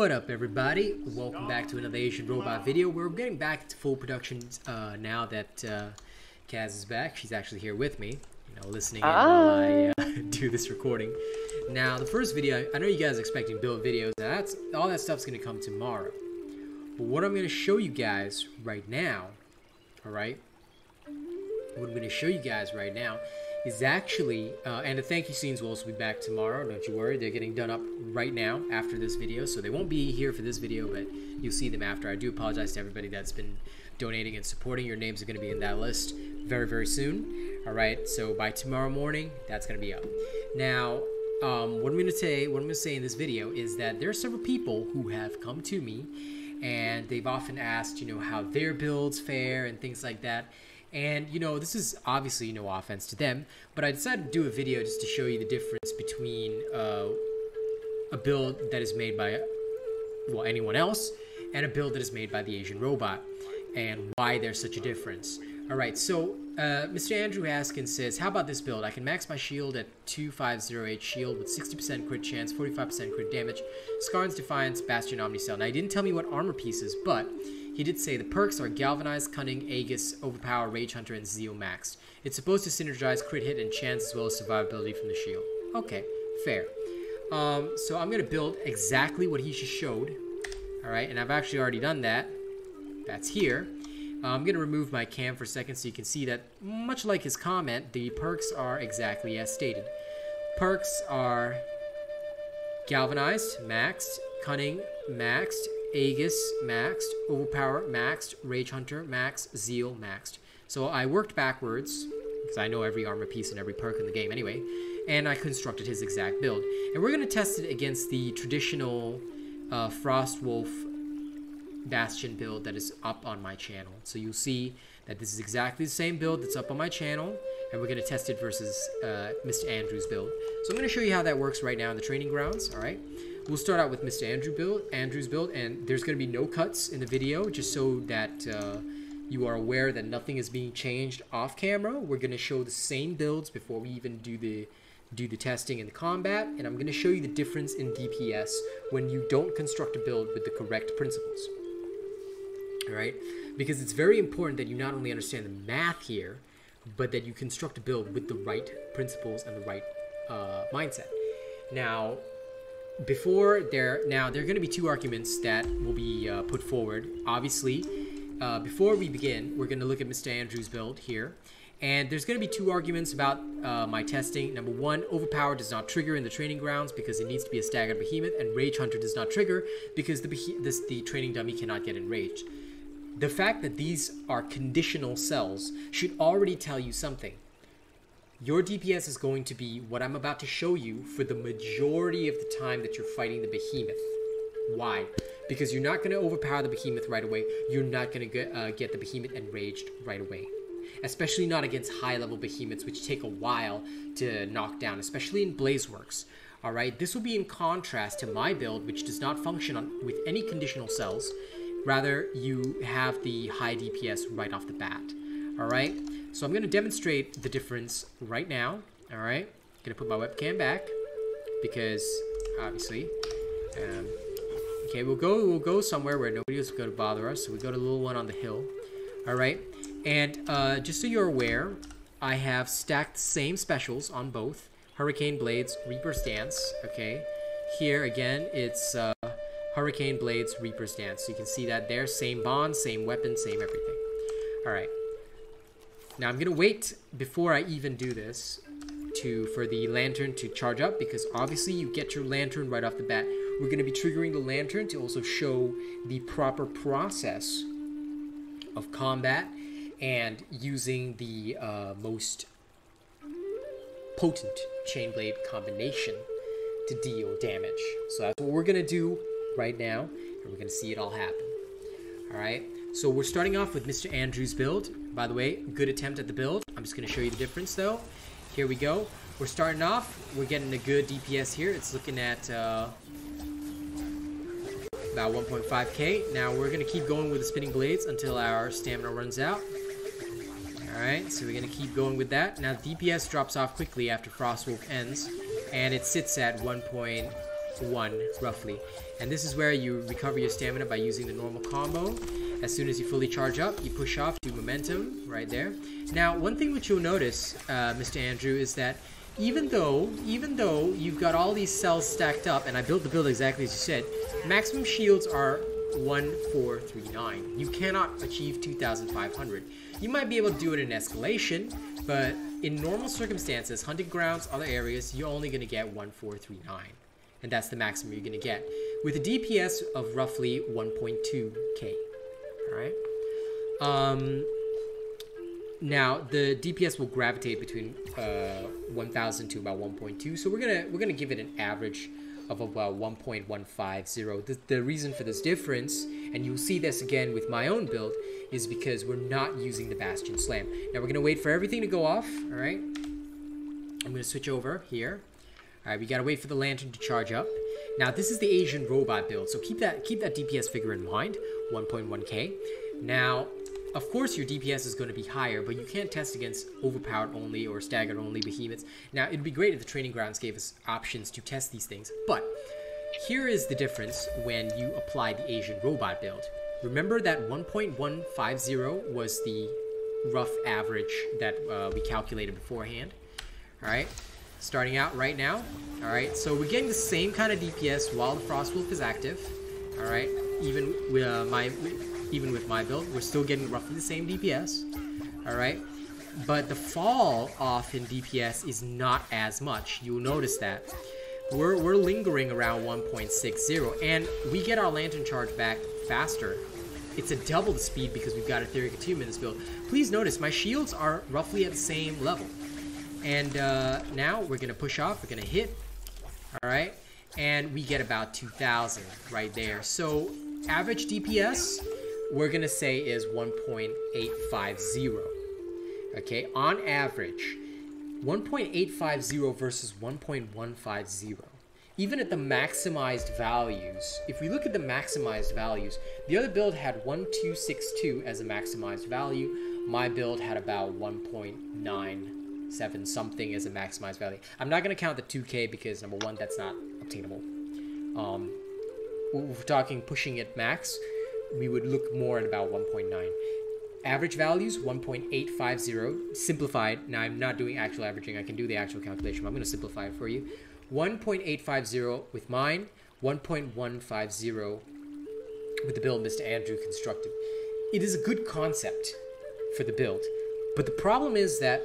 What up, everybody? Welcome back to another Asian robot video. We're getting back to full production now that Kaz is back. She's actually here with me, listening in while I do this recording. Now, the first video, I know you guys are expecting build videos, and all that stuff's going to come tomorrow. But what I'm going to show you guys right now, alright? What I'm going to show you guys right now is actually, and the thank you scenes will also be back tomorrow, don't you worry. They're getting done up right now after this video, so they won't be here for this video, but you'll see them after. I do apologize to everybody that's been donating and supporting. Your names are going to be in that list very, very soon. Alright, so by tomorrow morning, that's going to be up. Now, what I'm going to say in this video is that there are several people who have come to me, and they've often asked, how their builds fare and things like that. And, this is obviously no offense to them, but I decided to do a video just to show you the difference between a build that is made by, well, anyone else, and a build that is made by the Asian robot, and why there's such a difference. Alright, so Mr. Andrew Haskins says, how about this build? I can max my shield at 2508 shield with 60% crit chance, 45% crit damage, Scar's Defiance, Bastion, Omnicell. Now, he didn't tell me what armor pieces, but he did say the perks are Galvanize, Cunning, Aegis, Overpower, Rage Hunter, and Zeal maxed. It's supposed to synergize crit hit and chance as well as survivability from the shield. Okay, fair. So I'm going to build exactly what he just showed. Alright, and I've actually already done that. That's here. I'm going to remove my cam for a second so you can see that, much like his comment, the perks are exactly as stated. Perks are Galvanized, maxed, Cunning, maxed, Aegis, maxed, Overpower, maxed, Rage Hunter, maxed, Zeal, maxed. So I worked backwards, because I know every armor piece and every perk in the game anyway, and I constructed his exact build. And we're going to test it against the traditional Frostwolf Bastion build that is up on my channel. So you'll see that this is exactly the same build that's up on my channel, and we're going to test it versus Mr. Andrew's build. So I'm going to show you how that works right now in the training grounds, alright? We'll start out with Mr. Andrew's build, and there's going to be no cuts in the video, just so that you are aware that nothing is being changed off camera. We're going to show the same builds before we even do the testing and the combat, and I'm going to show you the difference in DPS when you don't construct a build with the correct principles. Alright? Because it's very important that you not only understand the math here, but that you construct a build with the right principles and the right mindset. Now, there are going to be two arguments that will be put forward. Obviously, before we begin, we're going to look at Mr. Andrew's build here. And there's going to be two arguments about my testing. Number one, Overpower does not trigger in the training grounds because it needs to be a staggered behemoth, and Rage Hunter does not trigger because the training dummy cannot get enraged. The fact that these are conditional cells should already tell you something. Your DPS is going to be what I'm about to show you for the majority of the time that you're fighting the behemoth. Why? Because you're not going to overpower the behemoth right away. You're not going to get the behemoth enraged right away. Especially not against high-level behemoths, which take a while to knock down, especially in Blazeworks. Alright, this will be in contrast to my build, which does not function with any conditional cells. Rather, you have the high DPS right off the bat. Alright, so I'm going to demonstrate the difference right now. Alright, going to put my webcam back because, obviously, okay, we'll go somewhere where nobody's going to bother us. So we go to the little one on the hill. Alright, and just so you're aware, I have stacked the same specials on both. Hurricane Blades, Reaper's Dance, okay. Here, again, it's Hurricane Blades, Reaper's Dance. So you can see that there, same bond, same weapon, same everything. Alright. Now I'm going to wait before I even do this for the lantern to charge up, because obviously you get your lantern right off the bat. We're going to be triggering the lantern to also show the proper process of combat and using the most potent chain blade combination to deal damage. So that's what we're going to do right now, and we're going to see it all happen. Alright, so we're starting off with Mr. Andrew's build. By the way, good attempt at the build. I'm just going to show you the difference though. Here we go. We're starting off. We're getting a good DPS here. It's looking at about 1.5k. Now we're going to keep going with the spinning blades until our stamina runs out. Alright, so we're going to keep going with that. Now DPS drops off quickly after Frostwolf ends, and it sits at 1.2 1 roughly. And this is where you recover your stamina by using the normal combo. As soon as you fully charge up, you push off, do momentum right there. Now, one thing which you'll notice, Mr. Andrew, is that even though you've got all these cells stacked up, and I built the build exactly as you said, maximum shields are 1439. You cannot achieve 2500. You might be able to do it in escalation, but in normal circumstances, hunting grounds, other areas, you're only going to get 1439. And that's the maximum you're going to get, with a DPS of roughly 1.2k. Alright? Now, the DPS will gravitate between 1000 to about 1.2, so we're gonna give it an average of about 1.150. The reason for this difference, and you'll see this again with my own build, is because we're not using the Bastion Slam. Now we're gonna wait for everything to go off. All right, I'm gonna switch over here. All right, we gotta wait for the lantern to charge up. Now this is the Asian robot build, so keep that DPS figure in mind, 1.1k. Now, of course, your DPS is going to be higher, but you can't test against overpowered only or staggered only behemoths. Now, it'd be great if the training grounds gave us options to test these things, but here is the difference when you apply the Asian robot build. Remember that 1.150 was the rough average that we calculated beforehand. All right, starting out right now. All right, so we're getting the same kind of DPS while the Frost Wolf is active. All right, even with my build, we're still getting roughly the same DPS. All right, but the fall off in DPS is not as much. You'll notice that we're lingering around 1.60, and we get our lantern charge back faster. It's a double the speed because we've got Etheric Attunement in this build. Please notice my shields are roughly at the same level, and now we're gonna push off. We're gonna hit. All right, and we get about 2000 right there. So average DPS, we're gonna say, is 1.850. Okay, on average, 1.850 versus 1.150. Even at the maximized values, if we look at the maximized values, the other build had 1262 as a maximized value. My build had about 1.97 something as a maximized value. I'm not gonna count the 2k because number one, that's not obtainable. If we're talking pushing it max, we would look more at about 1.9. Average values, 1.850. Simplified. Now, I'm not doing actual averaging. I can do the actual calculation, but I'm going to simplify it for you. 1.850 with mine, 1.150 with the build Mr. Andrew constructed. It is a good concept for the build, but the problem is that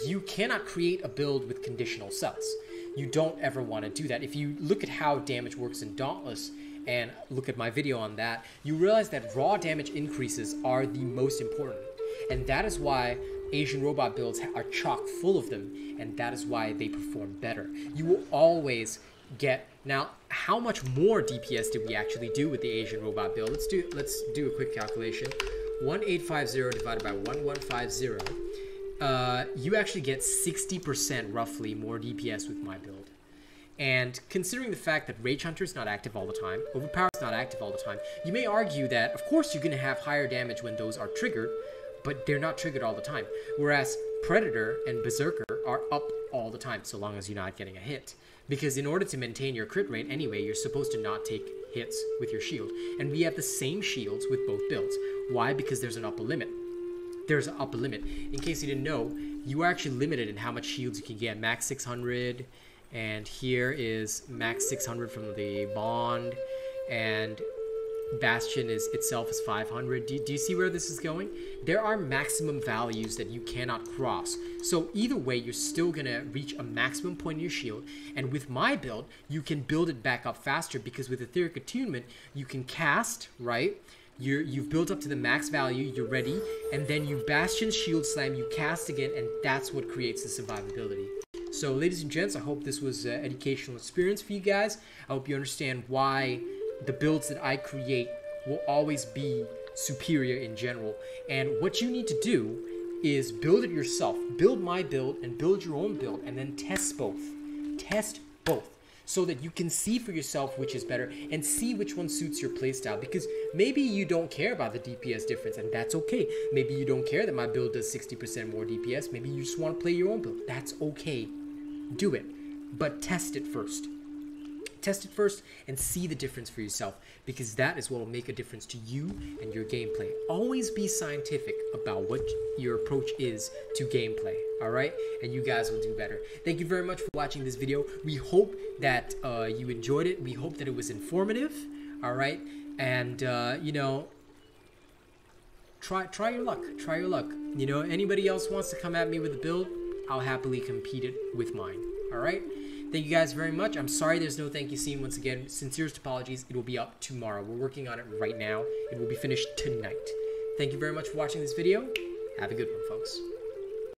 you cannot create a build with conditional cells. You don't ever want to do that. If you look at how damage works in Dauntless, and look at my video on that, you realize that raw damage increases are the most important. And that is why Asian robot builds are chock full of them, and that is why they perform better. You will always get... Now, how much more DPS did we actually do with the Asian robot build? Let's do a quick calculation. 1850 divided by 1150. You actually get 60% roughly more DPS with my build. And considering the fact that Rage Hunter is not active all the time, Overpower is not active all the time, you may argue that, of course, you're going to have higher damage when those are triggered, but they're not triggered all the time. Whereas Predator and Berserker are up all the time, so long as you're not getting a hit. Because in order to maintain your crit rate anyway, you're supposed to not take hits with your shield. And we have the same shields with both builds. Why? Because there's an upper limit. There's an upper limit. In case you didn't know, you are actually limited in how much shields you can get. Max 600... And here is max 600 from the Bond, and Bastion itself is 500. Do you see where this is going? There are maximum values that you cannot cross. So either way, you're still gonna reach a maximum point in your shield. And with my build, you can build it back up faster because with Etheric Attunement, you can cast, right? You've built up to the max value, you're ready, and then you Bastion Shield Slam, you cast again, and that's what creates the survivability. So, ladies and gents, I hope this was an educational experience for you guys. I hope you understand why the builds that I create will always be superior in general. And what you need to do is build it yourself. Build my build and build your own build, and then test both. Test both, so that you can see for yourself which is better and see which one suits your playstyle. Because maybe you don't care about the DPS difference, and that's okay. Maybe you don't care that my build does 60% more DPS. Maybe you just want to play your own build. That's okay. Do it, but test it first. Test it first and see the difference for yourself, because that is what will make a difference to you and your gameplay. Always be scientific about what your approach is to gameplay, all right? And you guys will do better. Thank you very much for watching this video. We hope that you enjoyed it. We hope that it was informative, all right? And, you know, try your luck. Try your luck. You know, anybody else wants to come at me with a build, I'll happily compete it with mine, all right? Thank you guys very much. I'm sorry there's no thank you scene. Once again, sincerest apologies. It will be up tomorrow. We're working on it right now. It will be finished tonight. Thank you very much for watching this video. Have a good one, folks.